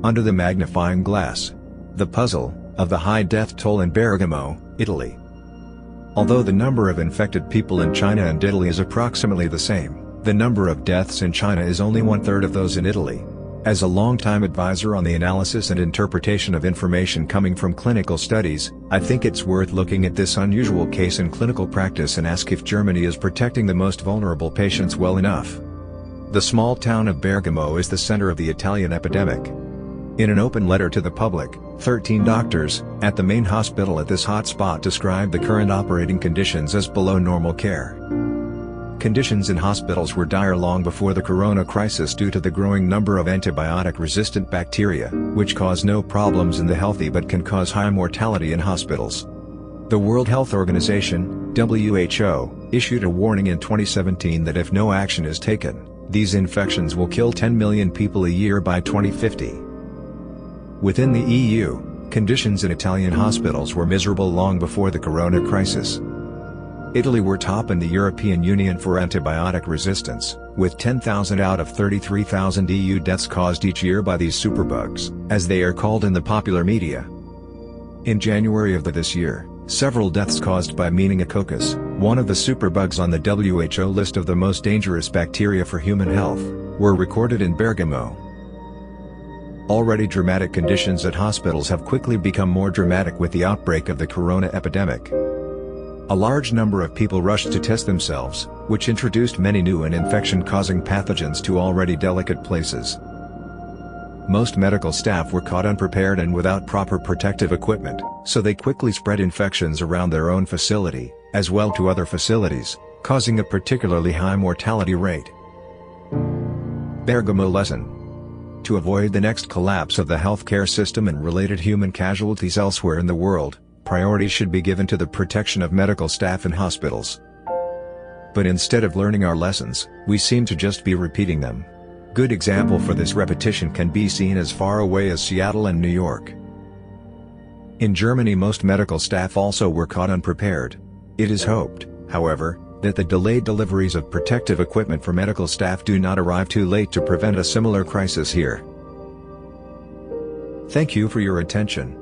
Under the magnifying glass. The puzzle of the high death toll in Bergamo, Italy. Although the number of infected people in China and Italy is approximately the same, the number of deaths in China is only 1/3 of those in Italy. As a long-time advisor on the analysis and interpretation of information coming from clinical studies, I think it's worth looking at this unusual case in clinical practice and ask if Germany is protecting the most vulnerable patients well enough. The small town of Bergamo is the center of the Italian epidemic. In an open letter to the public, 13 doctors at the main hospital at this hotspot described the current operating conditions as below normal care. Conditions in hospitals were dire long before the corona crisis due to the growing number of antibiotic-resistant bacteria, which cause no problems in the healthy but can cause high mortality in hospitals. The World Health Organization, WHO, issued a warning in 2017 that if no action is taken, these infections will kill 10 million people a year by 2050. Within the EU, conditions in Italian hospitals were miserable long before the corona crisis. Italy were top in the European Union for antibiotic resistance, with 10,000 out of 33,000 EU deaths caused each year by these superbugs, as they are called in the popular media. In January of this year, several deaths caused by meningococcus, one of the superbugs on the WHO list of the most dangerous bacteria for human health, were recorded in Bergamo. Already dramatic conditions at hospitals have quickly become more dramatic with the outbreak of the corona epidemic. A large number of people rushed to test themselves, which introduced many new and infection-causing pathogens to already delicate places. Most medical staff were caught unprepared and without proper protective equipment, so they quickly spread infections around their own facility, as well to other facilities, causing a particularly high mortality rate. Bergamo lesson. To avoid the next collapse of the healthcare system and related human casualties elsewhere in the world, priority should be given to the protection of medical staff in hospitals. But instead of learning our lessons, we seem to just be repeating them. Good example for this repetition can be seen as far away as Seattle and New York. In Germany, most medical staff also were caught unprepared. It is hoped, however, that the delayed deliveries of protective equipment for medical staff do not arrive too late to prevent a similar crisis here. Thank you for your attention.